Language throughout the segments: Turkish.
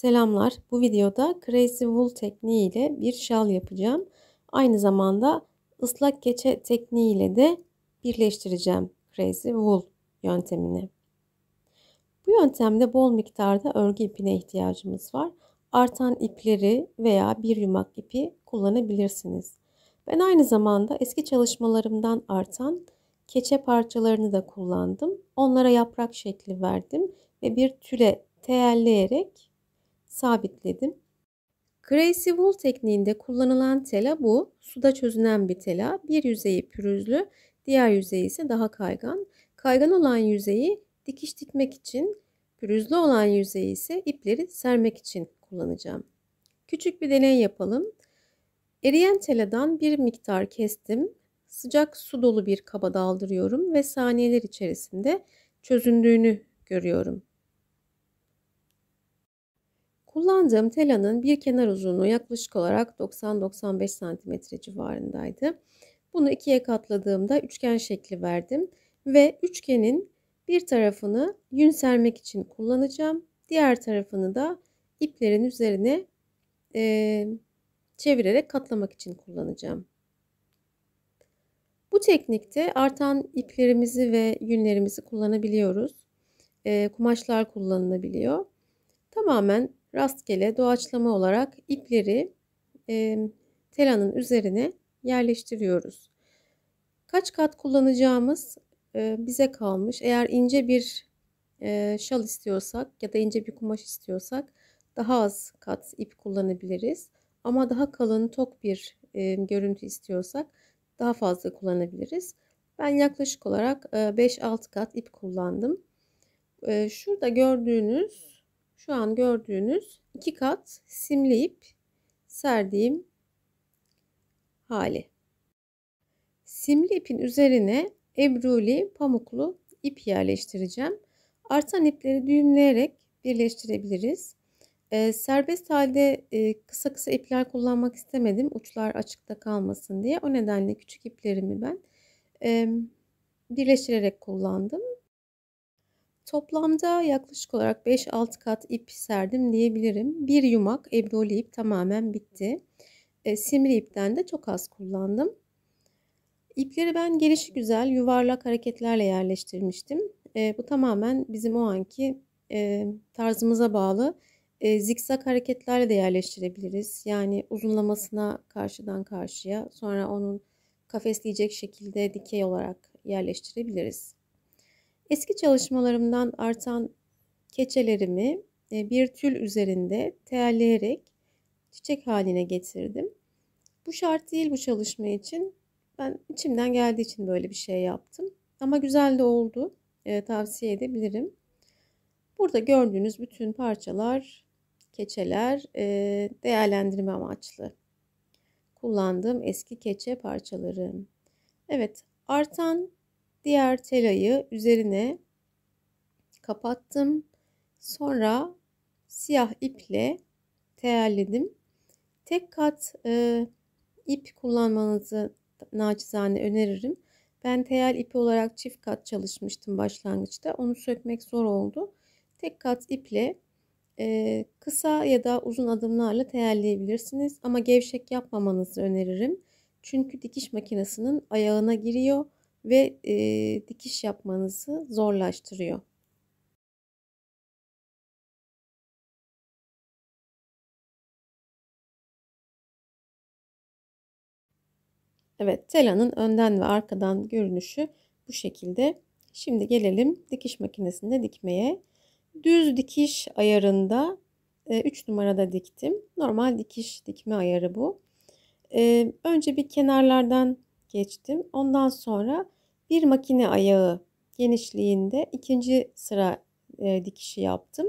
Selamlar. Bu videoda Crazy Wool tekniği ile bir şal yapacağım. Aynı zamanda ıslak keçe tekniği ile de birleştireceğim Crazy Wool yöntemini. Bu yöntemde bol miktarda örgü ipine ihtiyacımız var. Artan ipleri veya bir yumak ipi kullanabilirsiniz. Ben aynı zamanda eski çalışmalarımdan artan keçe parçalarını da kullandım. Onlara yaprak şekli verdim ve bir tüle teyelleyerek sabitledim. Crazy Wool tekniğinde kullanılan tela bu. Suda çözünen bir tela. Bir yüzeyi pürüzlü, diğer yüzeyi ise daha kaygan. Kaygan olan yüzeyi dikiş dikmek için, pürüzlü olan yüzeyi ise ipleri sermek için kullanacağım. Küçük bir deney yapalım. Eriyen teladan bir miktar kestim. Sıcak su dolu bir kaba daldırıyorum ve saniyeler içerisinde çözündüğünü görüyorum. Kullandığım telanın bir kenar uzunluğu yaklaşık olarak 90-95 cm civarındaydı. Bunu ikiye katladığımda üçgen şekli verdim ve üçgenin bir tarafını yün sermek için kullanacağım. Diğer tarafını da iplerin üzerine çevirerek katlamak için kullanacağım. Bu teknikte artan iplerimizi ve yünlerimizi kullanabiliyoruz. Kumaşlar kullanılabiliyor. Tamamen rastgele doğaçlama olarak ipleri telanın üzerine yerleştiriyoruz. Kaç kat kullanacağımız bize kalmış. Eğer ince bir şal istiyorsak ya da ince bir kumaş istiyorsak daha az kat ip kullanabiliriz. Ama daha kalın tok bir görüntü istiyorsak daha fazla kullanabiliriz. Ben yaklaşık olarak 5-6 kat ip kullandım. Şurada şu an gördüğünüz 2 kat simli ip serdiğim hali. Simli ipin üzerine ebruli pamuklu ip yerleştireceğim. Artan ipleri düğümleyerek birleştirebiliriz. Serbest halde kısa kısa ipler kullanmak istemedim. Uçlar açıkta kalmasın diye. O nedenle küçük iplerimi ben birleştirerek kullandım. Toplamda yaklaşık olarak 5-6 kat ip serdim diyebilirim. Bir yumak ebruli ip tamamen bitti. Simli ipten de çok az kullandım. İpleri ben gelişigüzel yuvarlak hareketlerle yerleştirmiştim. Bu tamamen bizim o anki tarzımıza bağlı. Zikzak hareketlerle de yerleştirebiliriz. Yani uzunlamasına karşıdan karşıya, sonra onun kafesleyecek şekilde dikey olarak yerleştirebiliriz. Eski çalışmalarımdan artan keçelerimi bir tül üzerinde teyelleyerek çiçek haline getirdim. Bu şart değil bu çalışma için. Ben içimden geldiği için böyle bir şey yaptım. Ama güzel de oldu. Tavsiye edebilirim. Burada gördüğünüz bütün parçalar, keçeler değerlendirme amaçlı kullandığım eski keçe parçaları. Evet, artan diğer telayı üzerine kapattım. Sonra siyah iple teyelledim. Tek kat ip kullanmanızı naçizane öneririm. Ben teyel ipi olarak çift kat çalışmıştım başlangıçta. Onu sökmek zor oldu. Tek kat iple kısa ya da uzun adımlarla teyelleyebilirsiniz. Ama gevşek yapmamanızı öneririm. Çünkü dikiş makinesinin ayağına giriyor ve dikiş yapmanızı zorlaştırıyor. Evet, telanın önden ve arkadan görünüşü bu şekilde. Şimdi gelelim dikiş makinesinde dikmeye. Düz dikiş ayarında 3 numarada diktim. Normal dikiş dikme ayarı bu. Önce bir kenarlardan geçtim. Ondan sonra bir makine ayağı genişliğinde ikinci sıra dikişi yaptım.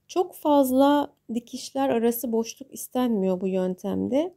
Çok fazla dikişler arası boşluk istenmiyor bu yöntemde.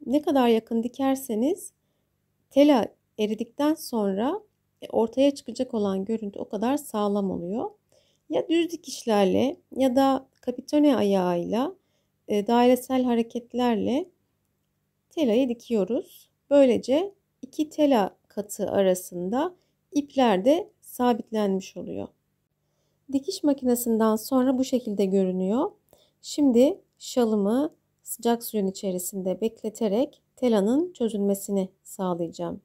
Ne kadar yakın dikerseniz tela eridikten sonra ortaya çıkacak olan görüntü o kadar sağlam oluyor. Ya düz dikişlerle ya da kapitone ayağıyla dairesel hareketlerle telayı dikiyoruz. Böylece iki tela katı arasında ipler de sabitlenmiş oluyor. Dikiş makinesinden sonra bu şekilde görünüyor. Şimdi şalımı sıcak suyun içerisinde bekleterek telanın çözülmesini sağlayacağım.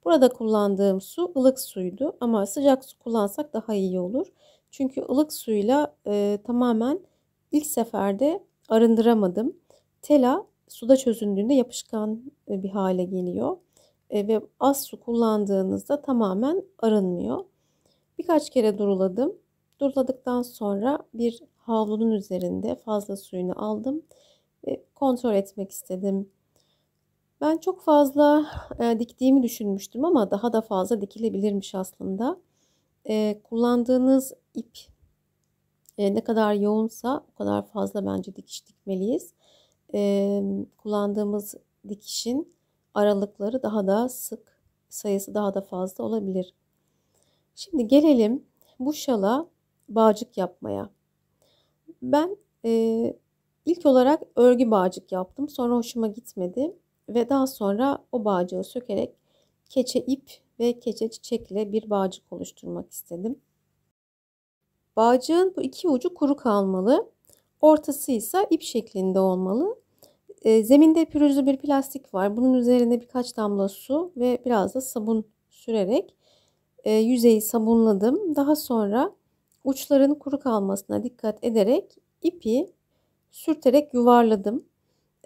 Burada kullandığım su ılık suydu ama sıcak su kullansak daha iyi olur. Çünkü ılık suyla tamamen ilk seferde arındıramadım. Tela suda çözündüğünde yapışkan bir hale geliyor. Ve az su kullandığınızda tamamen arınmıyor. Birkaç kere duruladım. Duruladıktan sonra bir havlunun üzerinde fazla suyunu aldım ve kontrol etmek istedim. Ben çok fazla diktiğimi düşünmüştüm ama daha da fazla dikilebilirmiş aslında. Kullandığınız ip ne kadar yoğunsa o kadar fazla bence dikiş dikmeliyiz. Kullandığımız dikişin aralıkları daha da sık, sayısı daha da fazla olabilir. Şimdi gelelim bu şala bağcık yapmaya. Ben ilk olarak örgü bağcık yaptım. Sonra hoşuma gitmedi ve daha sonra o bağcığı sökerek keçe ip ve keçe çiçekle bir bağcık oluşturmak istedim. Bağcığın bu iki ucu kuru kalmalı. Ortası ise ip şeklinde olmalı. Zeminde pürüzlü bir plastik var. Bunun üzerine birkaç damla su ve biraz da sabun sürerek yüzeyi sabunladım. Daha sonra uçların kuru kalmasına dikkat ederek ipi sürterek yuvarladım.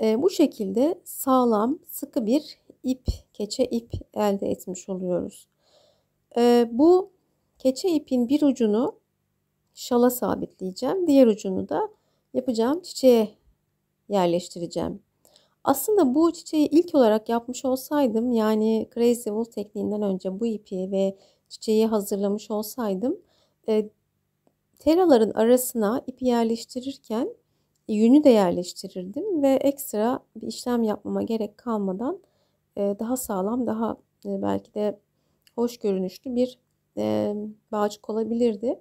Bu şekilde sağlam, sıkı bir ip, keçe ip elde etmiş oluyoruz. Bu keçe ipin bir ucunu şala sabitleyeceğim. Diğer ucunu da yapacağım çiçeğe yerleştireceğim. Aslında bu çiçeği ilk olarak yapmış olsaydım, yani Crazy Wool tekniğinden önce bu ipi ve çiçeği hazırlamış olsaydım, teraların arasına ipi yerleştirirken yünü de yerleştirirdim ve ekstra bir işlem yapmama gerek kalmadan daha sağlam, daha belki de hoş görünüşlü bir bağcık olabilirdi.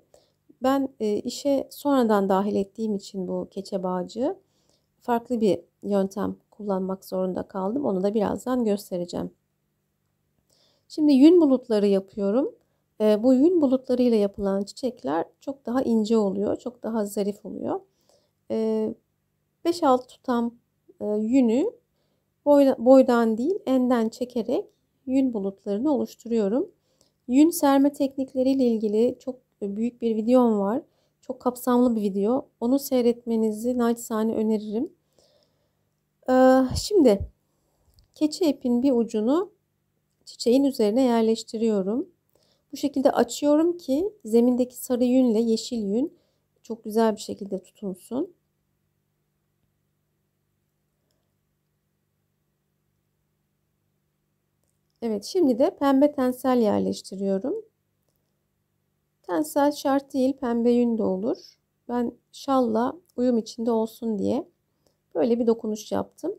Ben işe sonradan dahil ettiğim için bu keçe bağcığı farklı bir yöntem kullanmak zorunda kaldım. Onu da birazdan göstereceğim. Şimdi yün bulutları yapıyorum. Bu yün bulutlarıyla yapılan çiçekler çok daha ince oluyor. Çok daha zarif oluyor. 5-6 tutam yünü boydan değil enden çekerek yün bulutlarını oluşturuyorum. Yün serme teknikleriyle ilgili çok büyük bir videom var. Çok kapsamlı bir video. Onu seyretmenizi naçizane öneririm. Şimdi keçe ipin bir ucunu çiçeğin üzerine yerleştiriyorum. Bu şekilde açıyorum ki zemindeki sarı yünle yeşil yün çok güzel bir şekilde tutunsun. Evet, şimdi de pembe tensel yerleştiriyorum. Tensel şart değil, pembe yün de olur. Ben şalla uyum içinde olsun diye böyle bir dokunuş yaptım.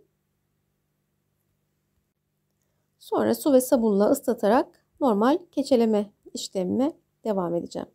Sonra su ve sabunla ıslatarak normal keçeleme işlemime devam edeceğim.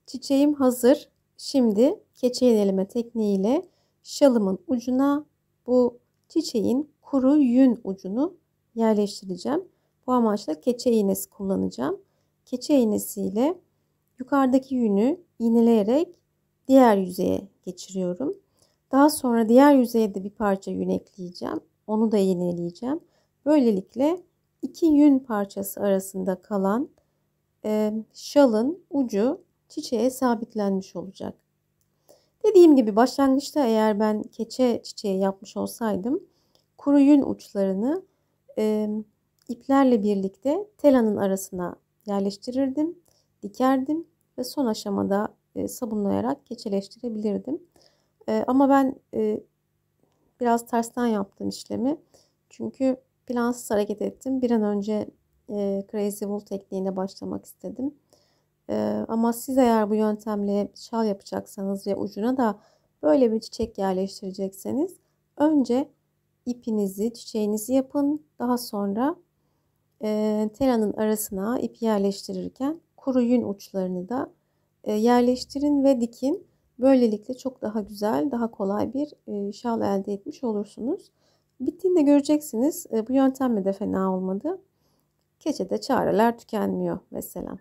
Çiçeğim hazır. Şimdi keçe iğneleme tekniğiyle şalımın ucuna bu çiçeğin kuru yün ucunu yerleştireceğim. Bu amaçla keçe iğnesi kullanacağım. Keçe iğnesiyle yukarıdaki yünü iğneleyerek diğer yüzeye geçiriyorum. Daha sonra diğer yüzeye de bir parça yün ekleyeceğim. Onu da iğneleyeceğim. Böylelikle iki yün parçası arasında kalan şalın ucu çiçeğe sabitlenmiş olacak. Dediğim gibi başlangıçta eğer ben keçe çiçeği yapmış olsaydım kuru yün uçlarını iplerle birlikte telanın arasına yerleştirirdim, dikerdim ve son aşamada sabunlayarak keçeleştirebilirdim. Ama ben biraz tersten yaptım işlemi. Çünkü plansız hareket ettim. Bir an önce Crazy Wool tekniğine başlamak istedim. Ama siz eğer bu yöntemle şal yapacaksanız ve ucuna da böyle bir çiçek yerleştirecekseniz önce ipinizi, çiçeğinizi yapın. Daha sonra telanın arasına ip yerleştirirken kuru yün uçlarını da yerleştirin ve dikin. Böylelikle çok daha güzel, daha kolay bir şal elde etmiş olursunuz. Bittiğinde göreceksiniz. Bu yöntemle de fena olmadı. Keçede çareler tükenmiyor mesela.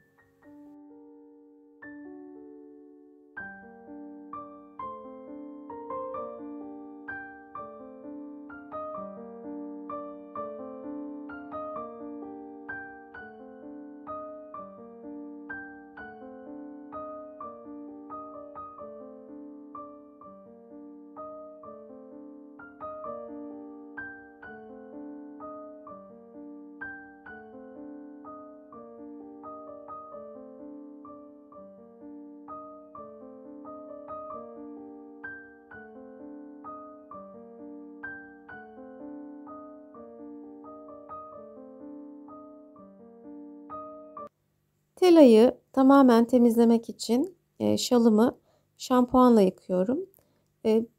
Telayı tamamen temizlemek için şalımı şampuanla yıkıyorum.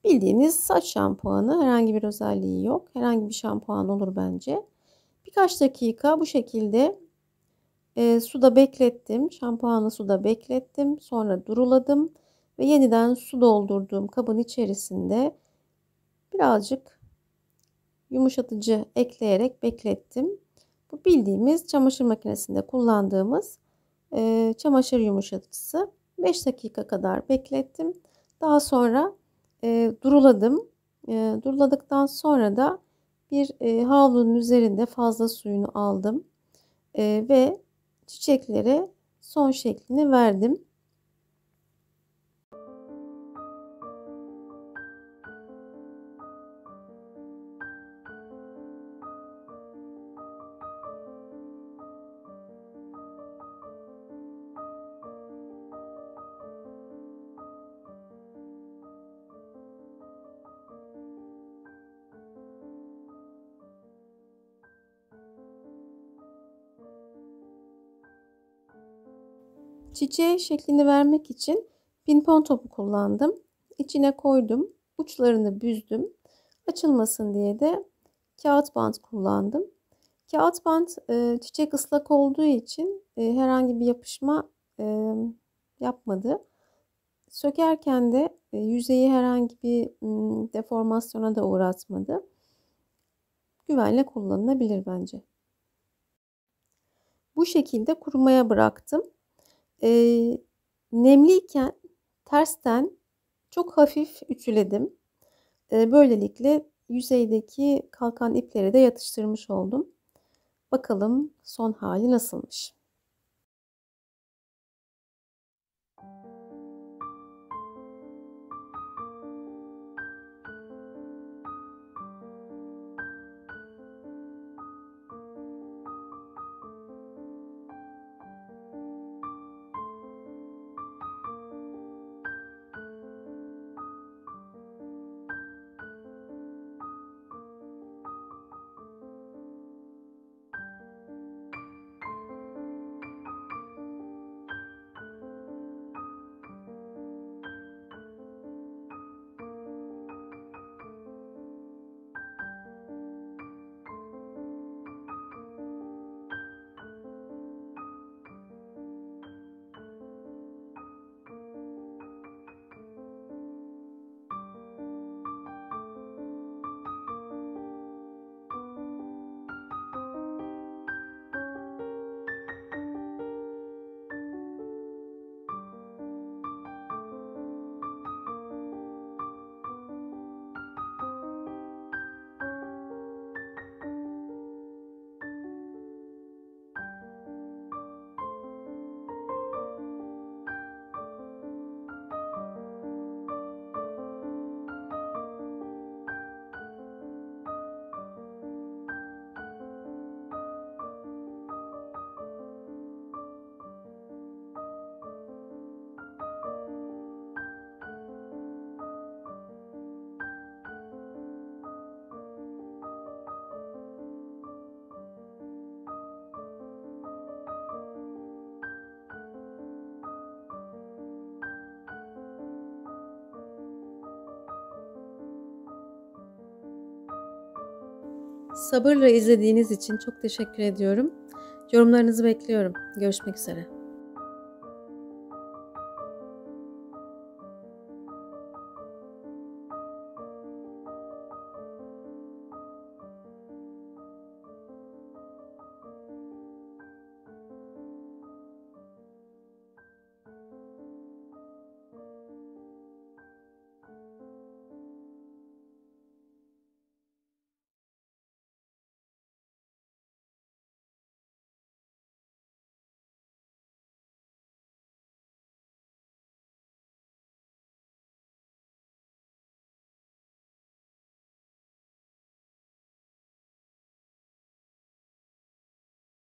Bildiğiniz saç şampuanı, herhangi bir özelliği yok. Herhangi bir şampuan olur bence. Birkaç dakika bu şekilde suda beklettim. Şampuanlı suda beklettim. Sonra duruladım ve yeniden su doldurduğum kabın içerisinde birazcık yumuşatıcı ekleyerek beklettim. Bu bildiğimiz çamaşır makinesinde kullandığımız çamaşır yumuşatıcısı. 5 dakika kadar beklettim. Daha sonra duruladım. Duruladıktan sonra da bir havlunun üzerinde fazla suyunu aldım. Ve çiçeklere son şeklini verdim. Çiçeğe şeklini vermek için pimpon topu kullandım. İçine koydum. Uçlarını büzdüm. Açılmasın diye de kağıt bant kullandım. Kağıt bant çiçek ıslak olduğu için herhangi bir yapışma yapmadı. Sökerken de yüzeyi herhangi bir deformasyona da uğratmadı. Güvenle kullanılabilir bence. Bu şekilde kurumaya bıraktım. Nemliyken tersten çok hafif ütüledim. Böylelikle yüzeydeki kalkan ipleri de yatıştırmış oldum. Bakalım son hali nasılmış. Sabırla izlediğiniz için çok teşekkür ediyorum. Yorumlarınızı bekliyorum. Görüşmek üzere.